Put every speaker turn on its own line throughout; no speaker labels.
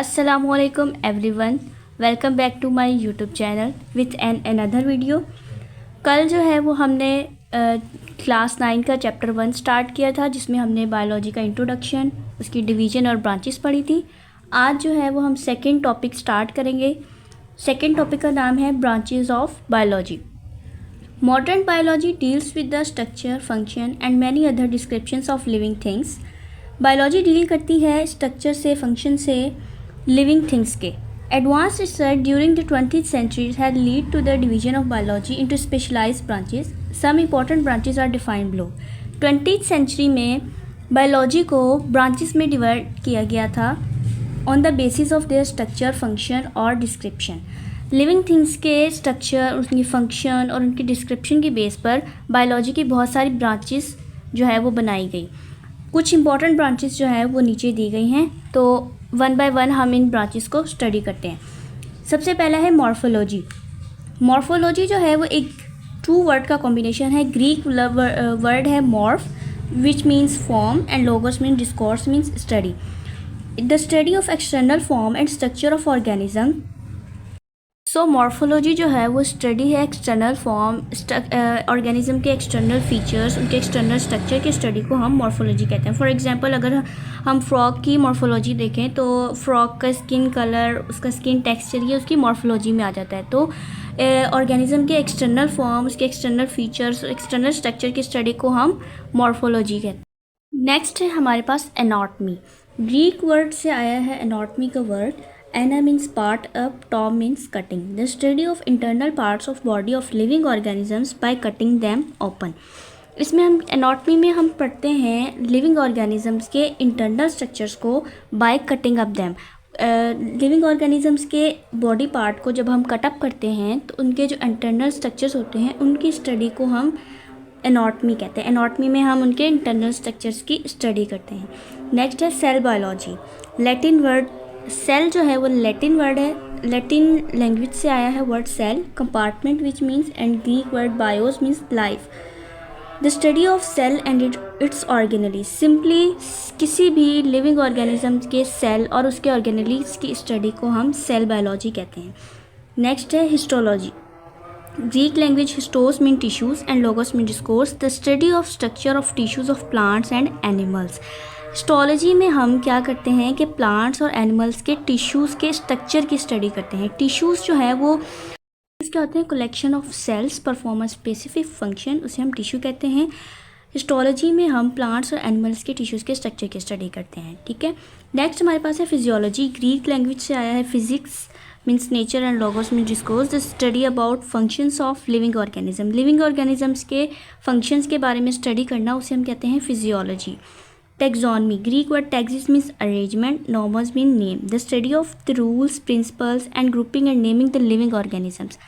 Assalamualaikum everyone, welcome back to my YouTube channel with another video. कल जो है वो हमने क्लास 9 का चैप्टर 1 स्टार्ट किया था, जिसमें हमने बायोलॉजी का इंट्रोडक्शन, उसकी डिवीज़न और ब्रांचेस पढ़ी थी। आज जो है वो हम सेकंड टॉपिक स्टार्ट करेंगे। सेकंड टॉपिक का नाम है branches of biology. Modern biology deals with the structure, function and many other descriptions of living things. Biology deal करती है स्ट्रक्चर से, फंक्शन से, लिविंग थिंग्स के। Advanced research during the 20th century had led to the division of biology into specialized branches. Some important branches are defined below. 20th century में biology को branches में divide किया गया था on the basis of their structure, function और description. Living things के structure, उनकी function और उनकी डिस्क्रिप्शन के बेस पर बायोलॉजी की बहुत सारी ब्रांचेस जो है वो बनाई गई। कुछ इंपॉर्टेंट ब्रांचेस जो है वो नीचे दी गई हैं, तो वन बाय वन हम इन ब्रांचेस को स्टडी करते हैं। सबसे पहला है मॉर्फोलॉजी। मॉर्फोलॉजी जो है वो एक टू वर्ड का कॉम्बिनेशन है। ग्रीक वर्ड है morph, which means form, and logos means discourse means study. The study of external form and structure of organism. So morphology जो है वो स्टडी है एक्सटर्नल फॉर्म, ऑर्गेनिज्म के एक्सटर्नल फीचर्स, उनके external structure के study को हम मॉर्फोलॉजी कहते हैं। फॉर एग्जांपल अगर हम फ्रॉग की मॉर्फोलॉजी देखें तो फ्रॉग का स्किन कलर, उसका स्किन टेक्सचर, ये उसकी मॉर्फोलॉजी में आ जाता है। तो ऑर्गेनिज्म के एक्सटर्नल फॉर्म, उसके एक्सटर्नल फीचर्स, एक्सटर्नल स्ट्रक्चर की स्टडी को हम मॉर्फोलॉजी कहते हैं। नेक्स्ट है हमारे पास एनाटॉमी। ग्रीक वर्ड से आया है एनाटॉमी का word. Ana means part up, tom means cutting. The study of internal parts of body of living organisms by cutting them open. इसमें हम एनाटॉमी में हम पढ़ते हैं लिविंग ऑर्गेनिजम्स के इंटरनल स्ट्रक्चर्स को by cutting up them. Living organisms के body part को जब हम कटअप करते हैं तो उनके जो इंटरनल स्ट्रक्चर्स होते हैं उनकी स्टडी को हम एनाटॉमी कहते हैं। एनाटॉमी में हम उनके इंटरनल स्ट्रक्चर्स की स्टडी करते हैं। नेक्स्ट है cell biology. Latin word cell जो है वो लैटिन वर्ड है, लैटिन लैंग्वेज से आया है word cell. Compartment which means, and Greek word bios means life. The study of cell and its organelle. Simply किसी भी लिविंग ऑर्गेनिज्म के सेल और उसके ऑर्गेनलीज की स्टडी को हम सेल बायोलॉजी कहते हैं। नेक्स्ट है histology. Greek language histos mean tissues and logos mean discourse. The study of structure of tissues of plants and animals. Histology में हम क्या करते हैं कि प्लांट्स और एनिमल्स के टिश्यूज़ के स्ट्रक्चर की स्टडी करते हैं। टिश्यूज़ जो है वो क्या होते हैं? Collection of cells perform a specific function, उसे हम टिश्यू कहते हैं। हिस्टोलॉजी में हम प्लांट्स और एनिमल्स के टिश्यूज़ के स्ट्रक्चर की स्टडी करते हैं। ठीक है। नेक्स्ट हमारे पास है फिजियोलॉजी। ग्रीक लैंग्वेज से आया है। Physics means nature and logos means discourse. The study about functions of living organism. Living organisms के फंक्शंस के बारे में स्टडी करना, उसे हम कहते हैं physiology. Taxonomy. Greek word taxis means arrangement, norms mean name. The study of the rules, principles and grouping and naming the living organisms.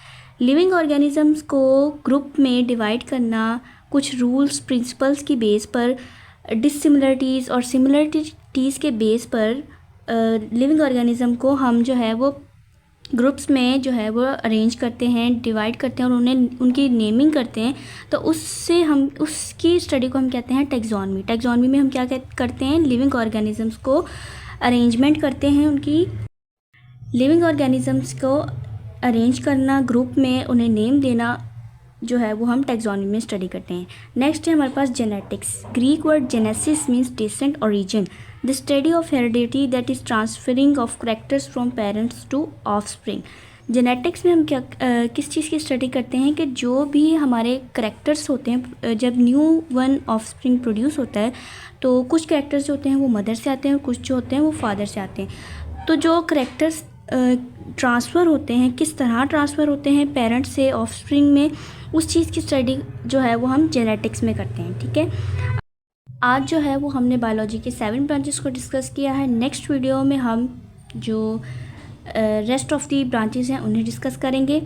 Living organisms को ग्रुप में डिवाइड करना, कुछ रूल्स प्रिंसिपल्स की बेस पर, डिससिमिलरिटीज़ और सिमिलरिटीज़ के base पर living organism को हम जो है वो ग्रुप्स में जो है वो अरेंज करते हैं, डिवाइड करते हैं और उन्हें उनकी नेमिंग करते हैं। तो उससे हम उसकी स्टडी को हम कहते हैं टैक्सोनॉमी। टैक्सोनॉमी में हम क्या करते हैं? लिविंग ऑर्गेनिजम्स को अरेंजमेंट करते हैं, उनकी लिविंग ऑर्गेनिजम्स को अरेंज करना, ग्रुप में उन्हें नेम देना जो है वो हम टैक्सोनॉमी में स्टडी करते हैं। नेक्स्ट है हमारे पास genetics. Greek word genesis means descent origin. The study of heredity that is transferring of characters from parents to offspring. Genetics में हम क्या किस चीज़ की स्टडी करते हैं कि जो भी हमारे करेक्टर्स होते हैं, जब न्यू वन ऑफस्प्रिंग प्रोड्यूस होता है तो कुछ करेक्टर्स जो होते हैं वो मदर से आते हैं और कुछ जो होते हैं वो फादर से आते हैं। तो जो करेक्टर्स ट्रांसफ़र होते हैं, किस तरह ट्रांसफ़र होते हैं पेरेंट्स से ऑफस्प्रिंग में, उस चीज़ की स्टडी जो है वो हम जेनेटिक्स में करते हैं। ठीक है। आज जो है वो हमने बायोलॉजी के 7 ब्रांचेस को डिस्कस किया है। नेक्स्ट वीडियो में हम जो रेस्ट ऑफ दी ब्रांचेस हैं उन्हें डिस्कस करेंगे।